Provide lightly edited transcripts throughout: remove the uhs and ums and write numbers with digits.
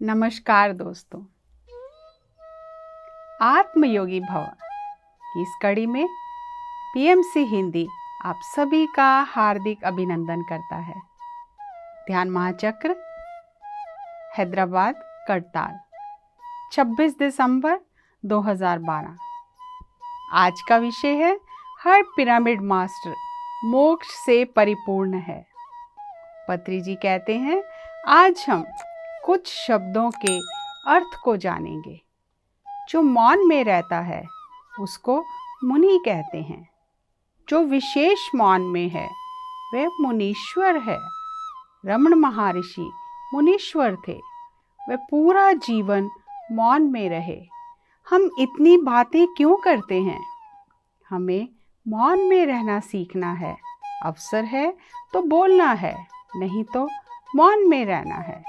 नमस्कार दोस्तों, आत्मयोगी भव इस कड़ी में पीएमसी हिंदी आप सभी का हार्दिक अभिनंदन करता है। ध्यान महाचक्र हैदराबाद करताल 26 दिसंबर 2012। आज का विषय है हर पिरामिड मास्टर मोक्ष से परिपूर्ण है। पत्री जी कहते हैं, आज हम कुछ शब्दों के अर्थ को जानेंगे। जो मौन में रहता है उसको मुनि कहते हैं। जो विशेष मौन में है वह मुनीश्वर है। रमण महर्षि मुनीश्वर थे। वे पूरा जीवन मौन में रहे। हम इतनी बातें क्यों करते हैं? हमें मौन में रहना सीखना है। अवसर है तो बोलना है, नहीं तो मौन में रहना है।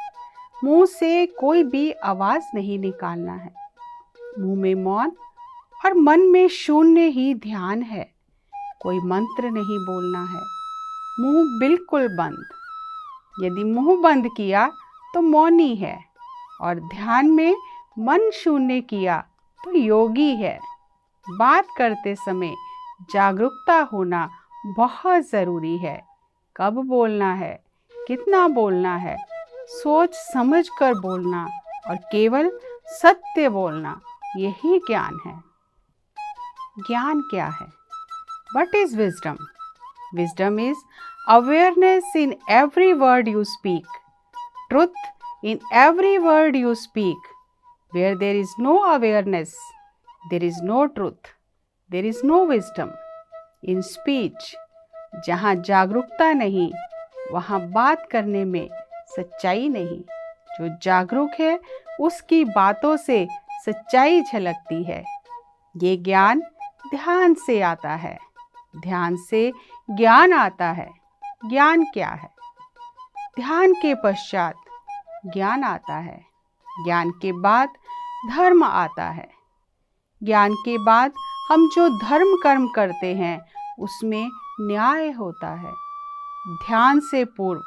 मुंह से कोई भी आवाज नहीं निकालना है। मुंह में मौन और मन में शून्य ही ध्यान है। कोई मंत्र नहीं बोलना है। मुंह बिल्कुल बंद। यदि मुंह बंद किया तो मौनी है, और ध्यान में मन शून्य किया तो योगी है। बात करते समय जागरूकता होना बहुत ज़रूरी है। कब बोलना है, कितना बोलना है, सोच समझ कर बोलना और केवल सत्य बोलना, यही ज्ञान है। ज्ञान क्या है? What is wisdom? Wisdom is awareness in every word you speak, truth in every word you speak. Where there is no awareness, there is no truth, there is no wisdom. In speech, जहाँ जागरूकता नहीं वहाँ बात करने में सच्चाई नहीं। जो जागरूक है उसकी बातों से सच्चाई झलकती है। ये ज्ञान ध्यान से आता है। ध्यान से ज्ञान आता है। ज्ञान क्या है? ध्यान के पश्चात ज्ञान आता है। ज्ञान के बाद धर्म आता है। ज्ञान के बाद हम जो धर्म कर्म करते हैं उसमें न्याय होता है। ध्यान से पूर्व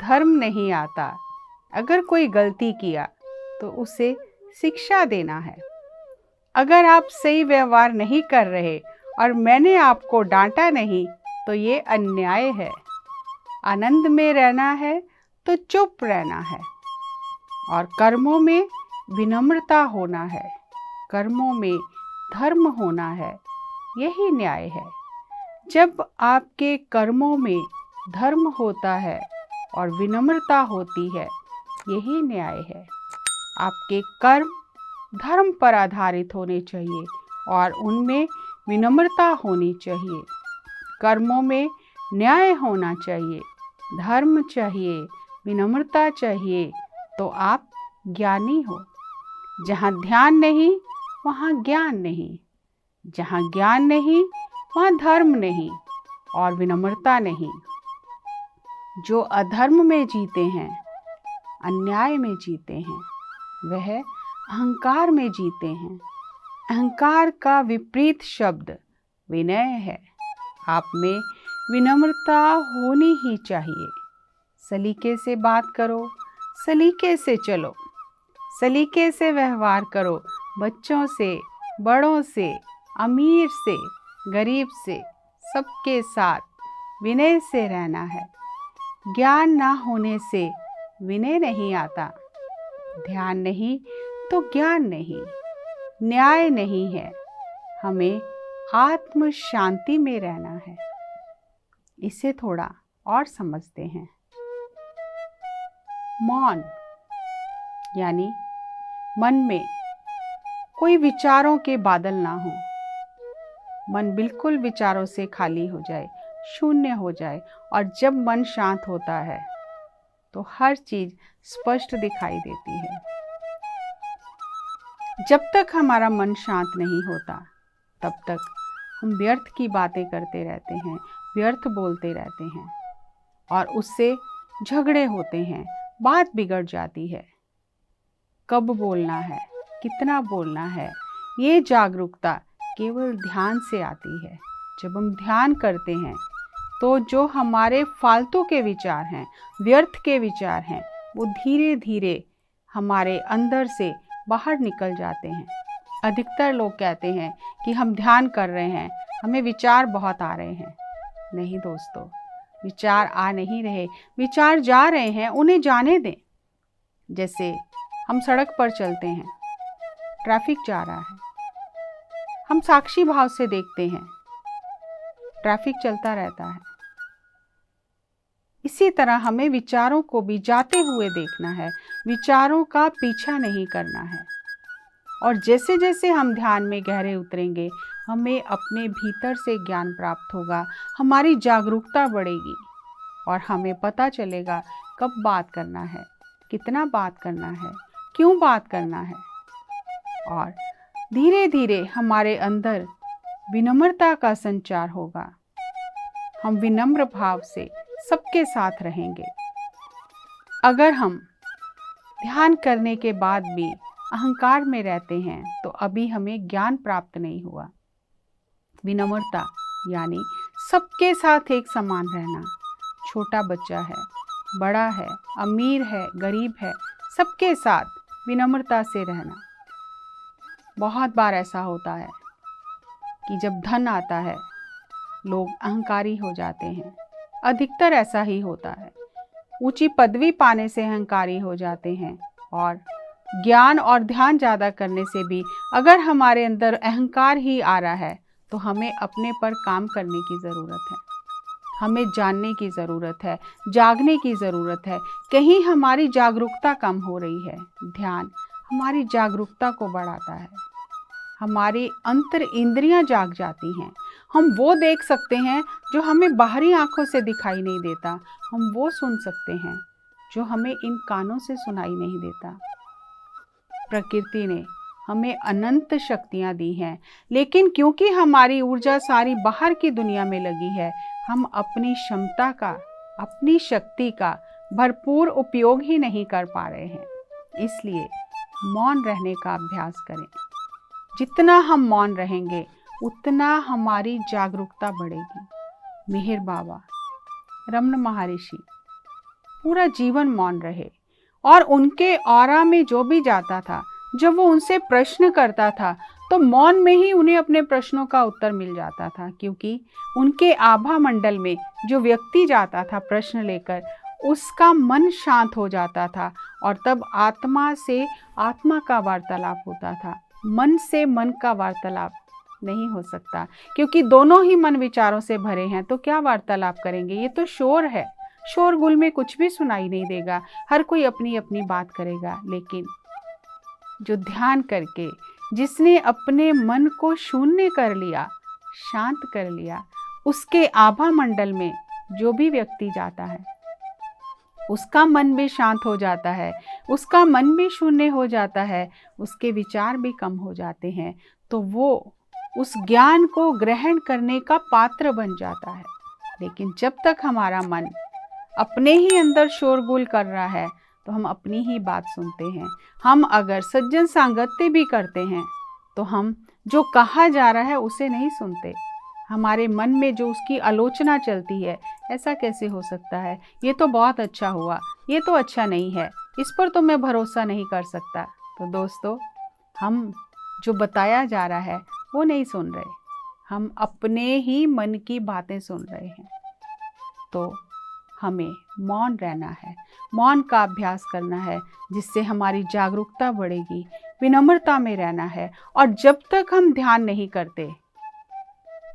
धर्म नहीं आता। अगर कोई गलती किया तो उसे शिक्षा देना है। अगर आप सही व्यवहार नहीं कर रहे और मैंने आपको डांटा नहीं तो ये अन्याय है। आनंद में रहना है तो चुप रहना है, और कर्मों में विनम्रता होना है। कर्मों में धर्म होना है, यही न्याय है। जब आपके कर्मों में धर्म होता है और विनम्रता होती है, यही न्याय है। आपके कर्म धर्म पर आधारित होने चाहिए और उनमें विनम्रता होनी चाहिए। कर्मों में न्याय होना चाहिए, धर्म चाहिए, विनम्रता चाहिए, तो आप ज्ञानी हो। जहाँ ध्यान नहीं वहाँ ज्ञान नहीं। जहाँ ज्ञान नहीं वहाँ धर्म नहीं और विनम्रता नहीं। जो अधर्म में जीते हैं, अन्याय में जीते हैं, वह अहंकार में जीते हैं। अहंकार का विपरीत शब्द विनय है। आप में विनम्रता होनी ही चाहिए। सलीके से बात करो, सलीके से चलो, सलीके से व्यवहार करो। बच्चों से, बड़ों से, अमीर से, गरीब से, सबके साथ विनय से रहना है। ज्ञान ना होने से विनय नहीं आता। ध्यान नहीं तो ज्ञान नहीं, न्याय नहीं है। हमें आत्म शांति में रहना है। इसे थोड़ा और समझते हैं। मौन यानी मन में कोई विचारों के बादल ना हो। मन बिल्कुल विचारों से खाली हो जाए, शून्य हो जाए, और जब मन शांत होता है तो हर चीज स्पष्ट दिखाई देती है। जब तक हमारा मन शांत नहीं होता तब तक हम व्यर्थ की बातें करते रहते हैं, व्यर्थ बोलते रहते हैं, और उससे झगड़े होते हैं, बात बिगड़ जाती है। कब बोलना है, कितना बोलना है, ये जागरूकता केवल ध्यान से आती है। जब हम ध्यान करते हैं तो जो हमारे फालतू के विचार हैं, व्यर्थ के विचार हैं, वो धीरे धीरे हमारे अंदर से बाहर निकल जाते हैं। अधिकतर लोग कहते हैं कि हम ध्यान कर रहे हैं, हमें विचार बहुत आ रहे हैं। नहीं दोस्तों, विचार आ नहीं रहे, विचार जा रहे हैं, उन्हें जाने दें। जैसे हम सड़क पर चलते हैं, ट्रैफिक जा रहा है, हम साक्षी भाव से देखते हैं, ट्रैफिक चलता रहता है। इसी तरह हमें विचारों को भी जाते हुए देखना है, विचारों का पीछा नहीं करना है। और जैसे जैसे हम ध्यान में गहरे उतरेंगे, हमें अपने भीतर से ज्ञान प्राप्त होगा, हमारी जागरूकता बढ़ेगी और हमें पता चलेगा कब बात करना है, कितना बात करना है, क्यों बात करना है। और धीरे धीरे हमारे अंदर विनम्रता का संचार होगा। हम विनम्र भाव से सबके साथ रहेंगे। अगर हम ध्यान करने के बाद भी अहंकार में रहते हैं तो अभी हमें ज्ञान प्राप्त नहीं हुआ। विनम्रता यानी सबके साथ एक समान रहना। छोटा बच्चा है, बड़ा है, अमीर है, गरीब है, सबके साथ विनम्रता से रहना। बहुत बार ऐसा होता है कि जब धन आता है लोग अहंकारी हो जाते हैं। अधिकतर ऐसा ही होता है। ऊंची पदवी पाने से अहंकारी हो जाते हैं। और ज्ञान और ध्यान ज़्यादा करने से भी अगर हमारे अंदर अहंकार ही आ रहा है तो हमें अपने पर काम करने की ज़रूरत है। हमें जानने की ज़रूरत है, जागने की ज़रूरत है। कहीं हमारी जागरूकता कम हो रही है। ध्यान हमारी जागरूकता को बढ़ाता है। हमारी अंतर इंद्रियां जाग जाती हैं। हम वो देख सकते हैं जो हमें बाहरी आंखों से दिखाई नहीं देता। हम वो सुन सकते हैं जो हमें इन कानों से सुनाई नहीं देता। प्रकृति ने हमें अनंत शक्तियां दी हैं, लेकिन क्योंकि हमारी ऊर्जा सारी बाहर की दुनिया में लगी है, हम अपनी क्षमता का, अपनी शक्ति का भरपूर उपयोग ही नहीं कर पा रहे हैं। इसलिए मौन रहने का अभ्यास करें। जितना हम मौन रहेंगे उतना हमारी जागरूकता बढ़ेगी। मिहिर बाबा, रमन महर्षि पूरा जीवन मौन रहे और उनके ऑरा में जो भी जाता था, जब वो उनसे प्रश्न करता था तो मौन में ही उन्हें अपने प्रश्नों का उत्तर मिल जाता था। क्योंकि उनके आभा मंडल में जो व्यक्ति जाता था प्रश्न लेकर, उसका मन शांत हो जाता था और तब आत्मा से आत्मा का वार्तालाप होता था। मन से मन का वार्तालाप नहीं हो सकता, क्योंकि दोनों ही मन विचारों से भरे हैं। तो क्या वार्तालाप करेंगे? ये तो शोर है। शोरगुल में कुछ भी सुनाई नहीं देगा, हर कोई अपनी अपनी बात करेगा। लेकिन जो ध्यान करके, जिसने अपने मन को शून्य कर लिया, शांत कर लिया, उसके आभा मंडल में जो भी व्यक्ति जाता है उसका मन भी शांत हो जाता है, उसका मन भी शून्य हो जाता है, उसके विचार भी कम हो जाते हैं। तो वो उस ज्ञान को ग्रहण करने का पात्र बन जाता है। लेकिन जब तक हमारा मन अपने ही अंदर शोरगुल कर रहा है तो हम अपनी ही बात सुनते हैं। हम अगर सज्जन सांगत्य भी करते हैं तो हम जो कहा जा रहा है उसे नहीं सुनते। हमारे मन में जो उसकी आलोचना चलती है, ऐसा कैसे हो सकता है, ये तो बहुत अच्छा हुआ, ये तो अच्छा नहीं है, इस पर तो मैं भरोसा नहीं कर सकता। तो दोस्तों, हम जो बताया जा रहा है वो नहीं सुन रहे, हम अपने ही मन की बातें सुन रहे हैं। तो हमें मौन रहना है, मौन का अभ्यास करना है, जिससे हमारी जागरूकता बढ़ेगी। विनम्रता में रहना है। और जब तक हम ध्यान नहीं करते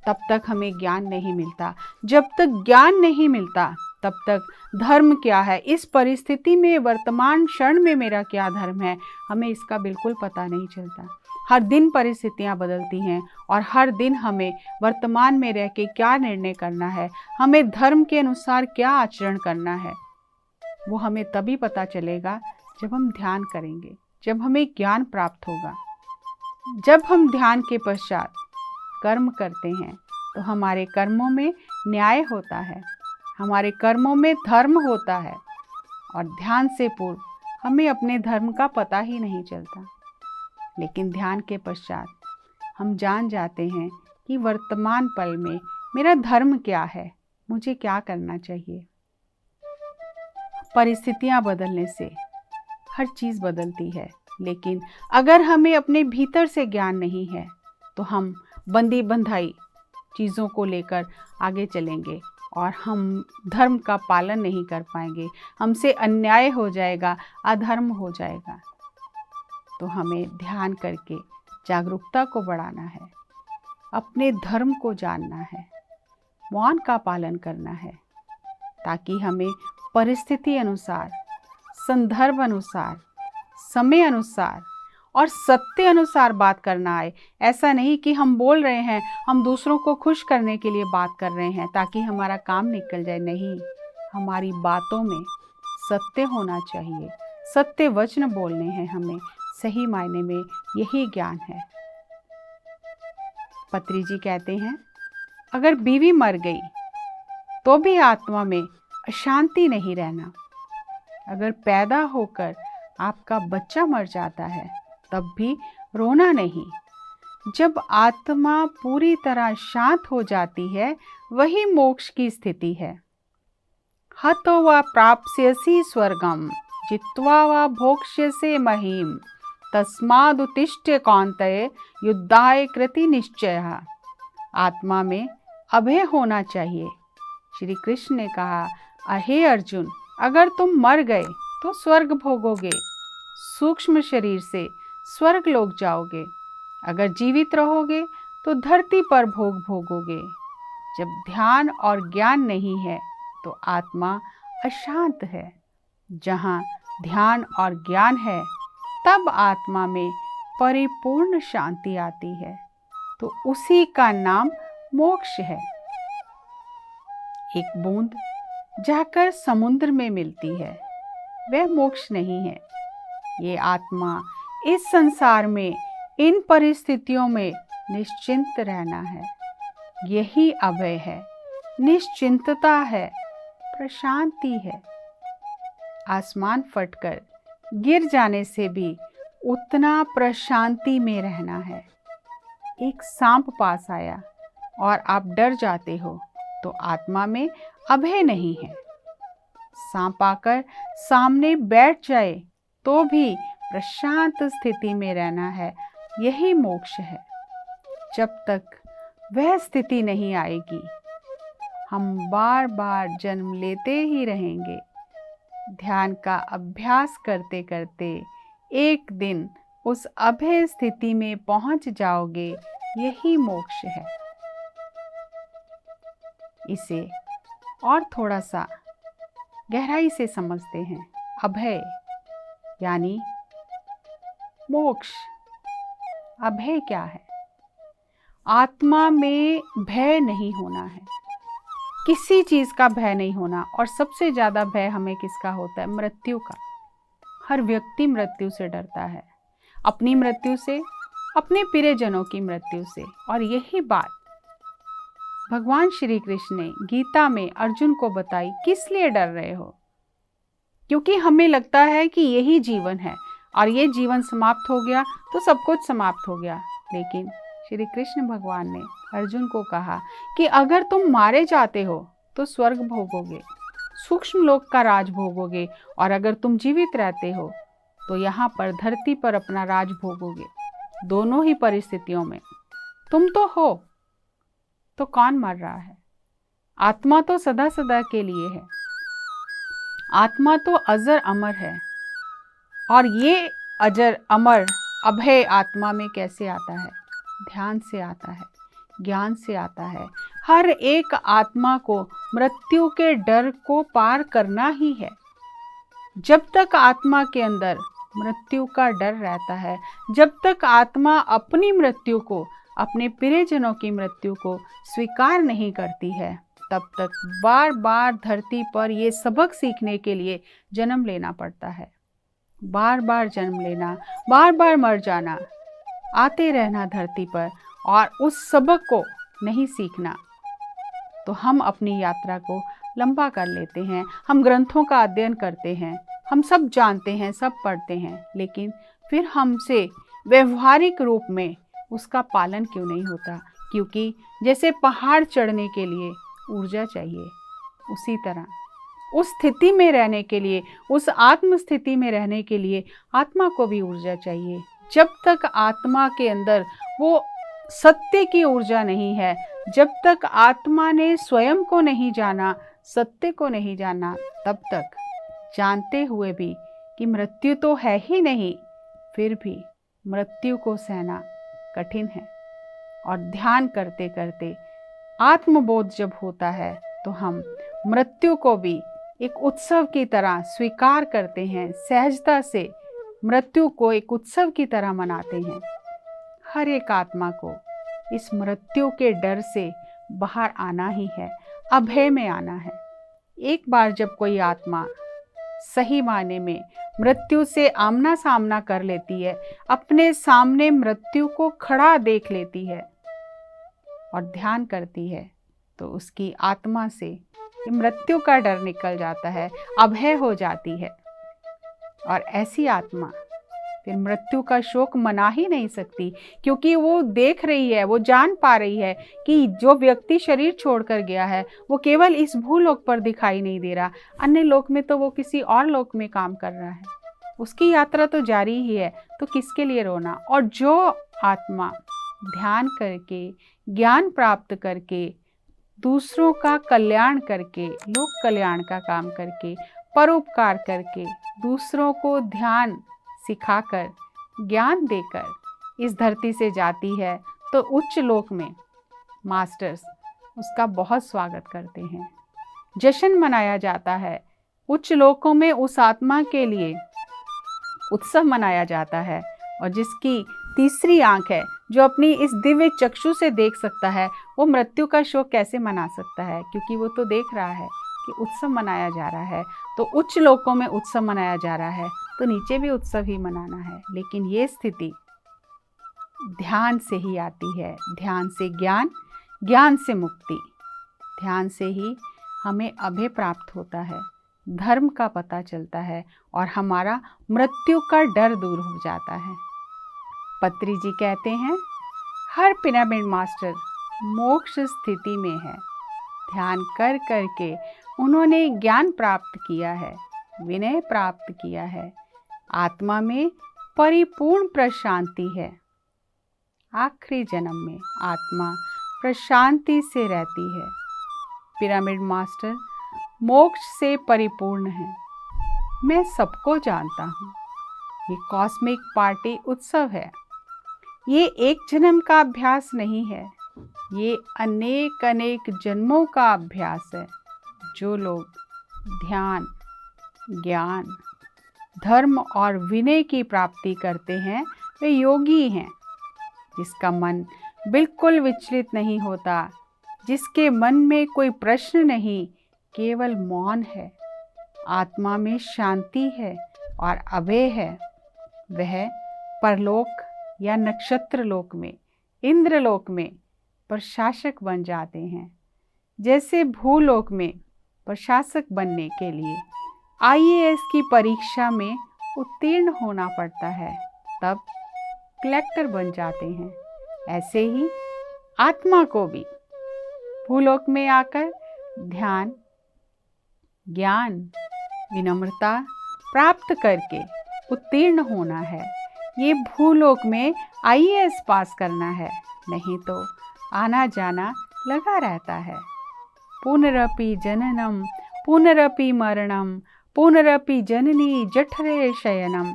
तब तक हमें ज्ञान नहीं मिलता। जब तक ज्ञान नहीं मिलता तब तक धर्म क्या है, इस परिस्थिति में वर्तमान क्षण में मेरा क्या धर्म है, हमें इसका बिल्कुल पता नहीं चलता। हर दिन परिस्थितियां बदलती हैं और हर दिन हमें वर्तमान में रह के क्या निर्णय करना है, हमें धर्म के अनुसार क्या आचरण करना है, वो हमें तभी पता चलेगा जब हम ध्यान करेंगे, जब हमें ज्ञान प्राप्त होगा। जब हम ध्यान के पश्चात कर्म करते हैं तो हमारे कर्मों में न्याय होता है, हमारे कर्मों में धर्म होता है। और ध्यान से पूर्व हमें अपने धर्म का पता ही नहीं चलता। लेकिन ध्यान के पश्चात हम जान जाते हैं कि वर्तमान पल में मेरा धर्म क्या है, मुझे क्या करना चाहिए। परिस्थितियां बदलने से हर चीज़ बदलती है, लेकिन अगर हमें अपने भीतर से ज्ञान नहीं है तो हम बंदी बंधाई चीज़ों को लेकर आगे चलेंगे और हम धर्म का पालन नहीं कर पाएंगे, हमसे अन्याय हो जाएगा, अधर्म हो जाएगा। तो हमें ध्यान करके जागरूकता को बढ़ाना है, अपने धर्म को जानना है, मौन का पालन करना है, ताकि हमें परिस्थिति अनुसार, संदर्भ अनुसार, समय अनुसार और सत्य अनुसार बात करना आए। ऐसा नहीं कि हम बोल रहे हैं, हम दूसरों को खुश करने के लिए बात कर रहे हैं ताकि हमारा काम निकल जाए। नहीं, हमारी बातों में सत्य होना चाहिए, सत्य वचन बोलने हैं हमें। सही मायने में यही ज्ञान है। पत्री जी कहते हैं, अगर बीवी मर गई तो भी आत्मा में अशांति नहीं रहना। अगर पैदा होकर आपका बच्चा मर जाता है तब भी रोना नहीं। जब आत्मा पूरी तरह शांत हो जाती है वही मोक्ष की स्थिति है। हतो वा प्राप्स्यसि स्वर्गम जित्वा वा भोक्ष्यसे महीम तस्मादुत्तिष्ठ कौन्तेय युद्धाय कृति निश्चयः। आत्मा में अभय होना चाहिए। श्री कृष्ण ने कहा, अहे अर्जुन, अगर तुम मर गए तो स्वर्ग भोगोगे, सूक्ष्म शरीर से स्वर्ग लोक जाओगे। अगर जीवित रहोगे तो धरती पर भोग भोगोगे। जब ध्यान और ज्ञान नहीं है तो आत्मा अशांत है। जहाँ ध्यान और ज्ञान है तब आत्मा में परिपूर्ण शांति आती है, तो उसी का नाम मोक्ष है। एक बूंद जाकर समुद्र में मिलती है, वह मोक्ष नहीं है। ये आत्मा इस संसार में इन परिस्थितियों में निश्चिंत रहना है। यही अभय है, निश्चिंतता है, प्रशांति है। आसमान फटकर गिर जाने से भी उतना प्रशांति में रहना है। एक सांप पास आया और आप डर जाते हो तो आत्मा में अभय नहीं है। सांप आकर सामने बैठ जाए तो भी प्रशांत स्थिति में रहना है। यही मोक्ष है। जब तक वह स्थिति नहीं आएगी हम बार बार जन्म लेते ही रहेंगे। ध्यान का अभ्यास करते करते एक दिन उस अभय स्थिति में पहुंच जाओगे। यही मोक्ष है। इसे और थोड़ा सा गहराई से समझते हैं। अभय यानी मोक्ष। अभय क्या है? आत्मा में भय नहीं होना है, किसी चीज का भय नहीं होना। और सबसे ज्यादा भय हमें किसका होता है? मृत्यु का। हर व्यक्ति मृत्यु से डरता है, अपनी मृत्यु से, अपने प्रियजनों की मृत्यु से। और यही बात भगवान श्री कृष्ण ने गीता में अर्जुन को बताई। किस लिए डर रहे हो? क्योंकि हमें लगता है कि यही जीवन है और ये जीवन समाप्त हो गया तो सब कुछ समाप्त हो गया। लेकिन श्री कृष्ण भगवान ने अर्जुन को कहा कि अगर तुम मारे जाते हो तो स्वर्ग भोगोगे, सूक्ष्म लोक का राज भोगोगे, और अगर तुम जीवित रहते हो तो यहाँ पर धरती पर अपना राज भोगोगे। दोनों ही परिस्थितियों में तुम तो हो, तो कौन मर रहा है? आत्मा तो सदा सदा के लिए है। आत्मा तो अजर अमर है। और ये अजर अमर अभय आत्मा में कैसे आता है? ध्यान से आता है, ज्ञान से आता है। हर एक आत्मा को मृत्यु के डर को पार करना ही है। जब तक आत्मा के अंदर मृत्यु का डर रहता है, जब तक आत्मा अपनी मृत्यु को, अपने प्रियजनों की मृत्यु को स्वीकार नहीं करती है, तब तक बार बार धरती पर ये सबक सीखने के लिए जन्म लेना पड़ता है। बार बार जन्म लेना, बार बार मर जाना, आते रहना धरती पर और उस सबक को नहीं सीखना। तो हम अपनी यात्रा को लंबा कर लेते हैं। हम ग्रंथों का अध्ययन करते हैं, हम सब जानते हैं, सब पढ़ते हैं, लेकिन फिर हमसे व्यवहारिक रूप में उसका पालन क्यों नहीं होता? क्योंकि जैसे पहाड़ चढ़ने के लिए ऊर्जा चाहिए, उसी तरह उस स्थिति में रहने के लिए, उस आत्म स्थिति में रहने के लिए आत्मा को भी ऊर्जा चाहिए। जब तक आत्मा के अंदर वो सत्य की ऊर्जा नहीं है, जब तक आत्मा ने स्वयं को नहीं जाना, सत्य को नहीं जाना, तब तक जानते हुए भी कि मृत्यु तो है ही नहीं, फिर भी मृत्यु को सहना कठिन है। और ध्यान करते करते आत्मबोध जब होता है तो हम मृत्यु को भी एक उत्सव की तरह स्वीकार करते हैं, सहजता से मृत्यु को एक उत्सव की तरह मनाते हैं। हर एक आत्मा को इस मृत्यु के डर से बाहर आना ही है, अभय में आना है। एक बार जब कोई आत्मा सही मायने में मृत्यु से आमना सामना कर लेती है, अपने सामने मृत्यु को खड़ा देख लेती है और ध्यान करती है, तो उसकी आत्मा से मृत्यु का डर निकल जाता है, अभय हो जाती है। और ऐसी आत्मा फिर मृत्यु का शोक मना ही नहीं सकती, क्योंकि वो देख रही है, वो जान पा रही है कि जो व्यक्ति शरीर छोड़कर गया है वो केवल इस भूलोक पर दिखाई नहीं दे रहा, अन्य लोक में तो वो किसी और लोक में काम कर रहा है, उसकी यात्रा तो जारी ही है, तो किसके लिए रोना। और जो आत्मा ध्यान करके, ज्ञान प्राप्त करके, दूसरों का कल्याण करके, लोक कल्याण का काम करके, परोपकार करके, दूसरों को ध्यान सिखाकर, ज्ञान देकर इस धरती से जाती है, तो उच्च लोक में मास्टर्स उसका बहुत स्वागत करते हैं, जश्न मनाया जाता है। उच्च लोकों में उस आत्मा के लिए उत्सव मनाया जाता है। और जिसकी तीसरी आंख है, जो अपनी इस दिव्य चक्षु से देख सकता है, वो मृत्यु का शोक कैसे मना सकता है, क्योंकि वो तो देख रहा है कि उत्सव मनाया जा रहा है। तो उच्च लोकों में उत्सव मनाया जा रहा है, तो नीचे भी उत्सव ही मनाना है। लेकिन ये स्थिति ध्यान से ही आती है, ध्यान से ज्ञान, ज्ञान से मुक्ति, ध्यान से ही हमें अभय प्राप्त होता है, धर्म का पता चलता है और हमारा मृत्यु का डर दूर हो जाता है। पत्री जी कहते हैं, हर पिरामिड मास्टर मोक्ष स्थिति में है, ध्यान कर करके उन्होंने ज्ञान प्राप्त किया है, विनय प्राप्त किया है, आत्मा में परिपूर्ण प्रशांति है। आखिरी जन्म में आत्मा प्रशांति से रहती है। पिरामिड मास्टर मोक्ष से परिपूर्ण है। मैं सबको जानता हूँ, ये कॉस्मिक पार्टी उत्सव है, ये एक जन्म का अभ्यास नहीं है, ये अनेक अनेक जन्मों का अभ्यास है। जो लोग ध्यान, ज्ञान, धर्म और विनय की प्राप्ति करते हैं वे योगी हैं। जिसका मन बिल्कुल विचलित नहीं होता, जिसके मन में कोई प्रश्न नहीं, केवल मौन है, आत्मा में शांति है और अभय है, वह परलोक या नक्षत्र लोक में, इंद्रलोक में प्रशासक बन जाते हैं। जैसे भूलोक में प्रशासक बनने के लिए IAS की परीक्षा में उत्तीर्ण होना पड़ता है, तब कलेक्टर बन जाते हैं, ऐसे ही आत्मा को भी भूलोक में आकर ध्यान, ज्ञान, विनम्रता प्राप्त करके उत्तीर्ण होना है। ये भूलोक में IAS पास करना है, नहीं तो आना जाना लगा रहता है। पुनरपि जननम पुनरपि मरणम पुनरपि जननी जठरे शयनम,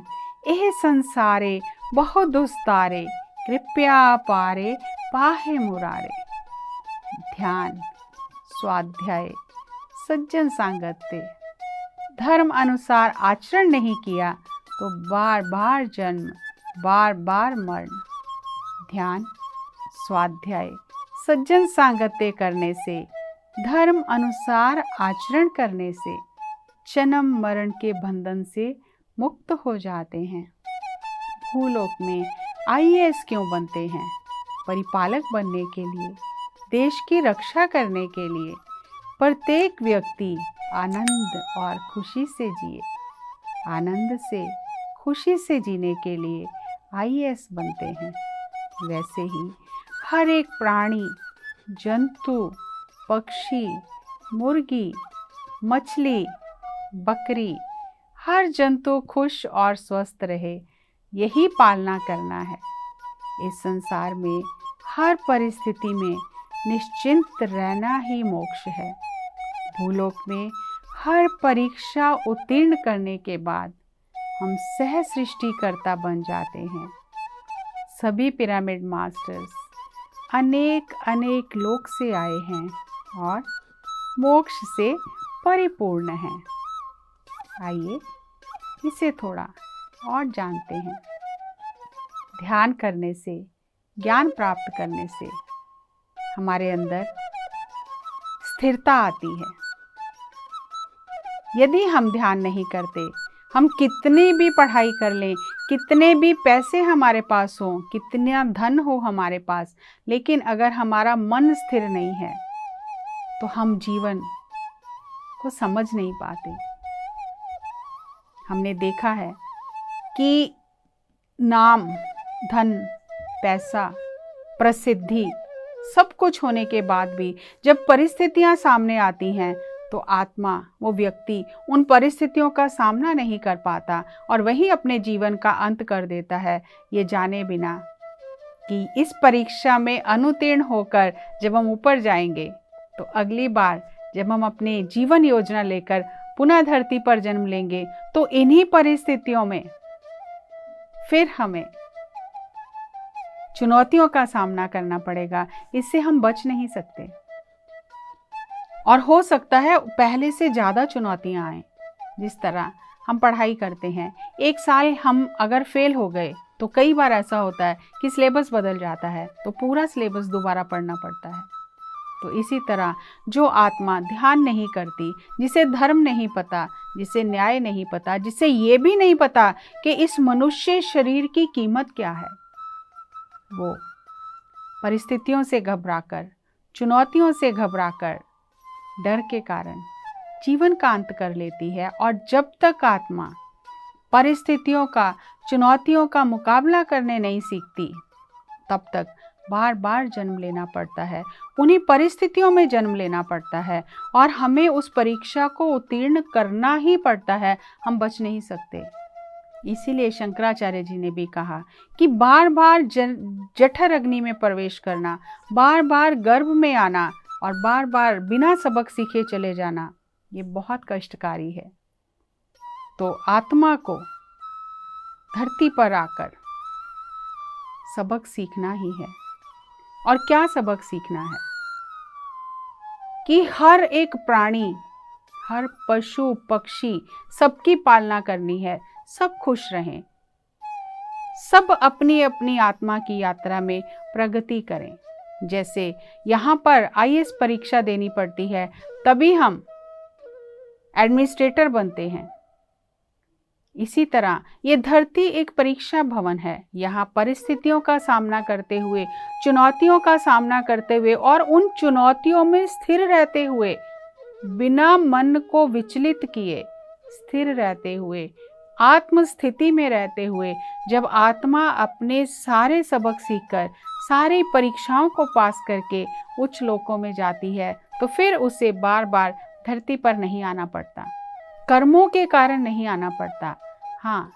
एह संसारे बहु दुस्तारे, कृपया पारे पाहे मुरारे। ध्यान, स्वाध्याय, सज्जन सांगत्य, धर्म अनुसार आचरण नहीं किया तो बार बार जन्म, बार बार मरण। ध्यान, स्वाध्याय, सज्जन सांगत्य करने से, धर्म अनुसार आचरण करने से जन्म मरण के बंधन से मुक्त हो जाते हैं। भूलोक में IAS क्यों बनते हैं? परिपालक बनने के लिए, देश की रक्षा करने के लिए। प्रत्येक व्यक्ति आनंद और खुशी से जिए, आनंद से, खुशी से जीने के लिए IAS बनते हैं। वैसे ही हर एक प्राणी, जंतु, पक्षी, मुर्गी, मछली, बकरी, हर जंतु खुश और स्वस्थ रहे, यही पालना करना है। इस संसार में हर परिस्थिति में निश्चिंत रहना ही मोक्ष है। भूलोक में हर परीक्षा उत्तीर्ण करने के बाद हम सह सृष्टिकर्ता बन जाते हैं। सभी पिरामिड मास्टर्स अनेक अनेक लोक से आए हैं और मोक्ष से परिपूर्ण हैं। आइए इसे थोड़ा और जानते हैं। ध्यान करने से, ज्ञान प्राप्त करने से हमारे अंदर स्थिरता आती है। यदि हम ध्यान नहीं करते, हम कितनी भी पढ़ाई कर लें, कितने भी पैसे हमारे पास हों, कितना धन हो हमारे पास, लेकिन अगर हमारा मन स्थिर नहीं है तो हम जीवन को समझ नहीं पाते। हमने देखा है कि नाम, धन, पैसा, प्रसिद्धि सब कुछ होने के बाद भी जब परिस्थितियां सामने आती हैं तो आत्मा, वो व्यक्ति उन परिस्थितियों का सामना नहीं कर पाता और वही अपने जीवन का अंत कर देता है, ये जाने बिना कि इस परीक्षा में अनुत्तीर्ण होकर जब हम ऊपर जाएंगे तो अगली बार जब हम अपने जीवन योजना लेकर पुनः धरती पर जन्म लेंगे तो इन्हीं परिस्थितियों में फिर हमें चुनौतियों का सामना करना पड़ेगा। इससे हम बच नहीं सकते और हो सकता है पहले से ज़्यादा चुनौतियां आएं। जिस तरह हम पढ़ाई करते हैं, एक साल हम अगर फेल हो गए तो कई बार ऐसा होता है कि सिलेबस बदल जाता है तो पूरा सिलेबस दोबारा पढ़ना पड़ता है। तो इसी तरह जो आत्मा ध्यान नहीं करती, जिसे धर्म नहीं पता, जिसे न्याय नहीं पता, जिसे ये भी नहीं पता कि इस मनुष्य शरीर की कीमत क्या है, वो परिस्थितियों से घबराकर, चुनौतियों से घबराकर, डर के कारण जीवन का अंत कर लेती है। और जब तक आत्मा परिस्थितियों का, चुनौतियों का मुकाबला करने नहीं सीखती, तब तक बार बार जन्म लेना पड़ता है, उन्हीं परिस्थितियों में जन्म लेना पड़ता है और हमें उस परीक्षा को उत्तीर्ण करना ही पड़ता है। हम बच नहीं सकते। इसीलिए शंकराचार्य जी ने भी कहा कि बार बार जठर अग्नि में प्रवेश करना, बार बार गर्भ में आना और बार बार बिना सबक सीखे चले जाना, ये बहुत कष्टकारी है। तो आत्मा को धरती पर आकर सबक सीखना ही है। और क्या सबक सीखना है? कि हर एक प्राणी, हर पशु पक्षी, सबकी पालना करनी है, सब खुश रहें, सब अपनी अपनी आत्मा की यात्रा में प्रगति करें। जैसे यहाँ पर आईएएस परीक्षा देनी पड़ती है, तभी हम एडमिनिस्ट्रेटर बनते हैं। इसी तरह ये धरती एक परीक्षा भवन है। यहाँ परिस्थितियों का सामना करते हुए, चुनौतियों का सामना करते हुए और उन चुनौतियों में स्थिर रहते हुए, बिना मन को विचलित किए, स्थिर रहते हुए, आत्म स्थिति में रहते हुए, जब आत्मा अपने सारे सबक सीखकर, सारी परीक्षाओं को पास करके उच्च लोकों में जाती है, तो फिर उसे बार बार धरती पर नहीं आना पड़ता, कर्मों के कारण नहीं आना पड़ता। हाँ,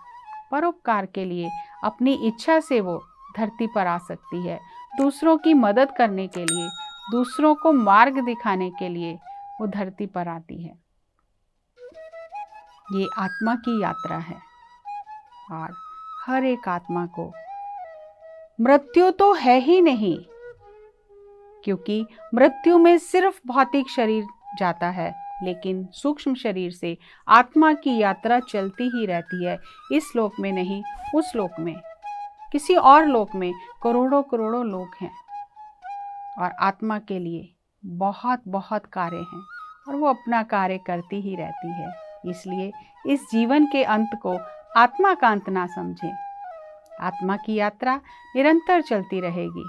परोपकार के लिए अपनी इच्छा से वो धरती पर आ सकती है, दूसरों की मदद करने के लिए, दूसरों को मार्ग दिखाने के लिए वो धरती पर आती है। ये आत्मा की यात्रा है और हर एक आत्मा को मृत्यु तो है ही नहीं, क्योंकि मृत्यु में सिर्फ भौतिक शरीर जाता है, लेकिन सूक्ष्म शरीर से आत्मा की यात्रा चलती ही रहती है। इस लोक में नहीं, उस लोक में, किसी और लोक में करोड़ों करोड़ों लोग हैं और आत्मा के लिए बहुत बहुत कार्य हैं और वो अपना कार्य करती ही रहती है। इसलिए इस जीवन के अंत को आत्मा का अंत ना समझें। आत्मा की यात्रा निरंतर चलती रहेगी।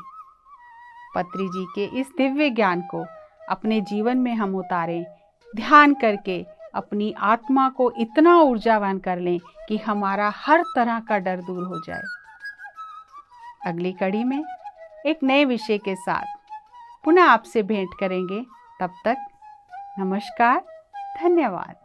पत्री जी के इस दिव्य ज्ञान को अपने जीवन में हम उतारें, ध्यान करके अपनी आत्मा को इतना ऊर्जावान कर लें कि हमारा हर तरह का डर दूर हो जाए। अगली कड़ी में एक नए विषय के साथ पुनः आपसे भेंट करेंगे। तब तक नमस्कार, धन्यवाद।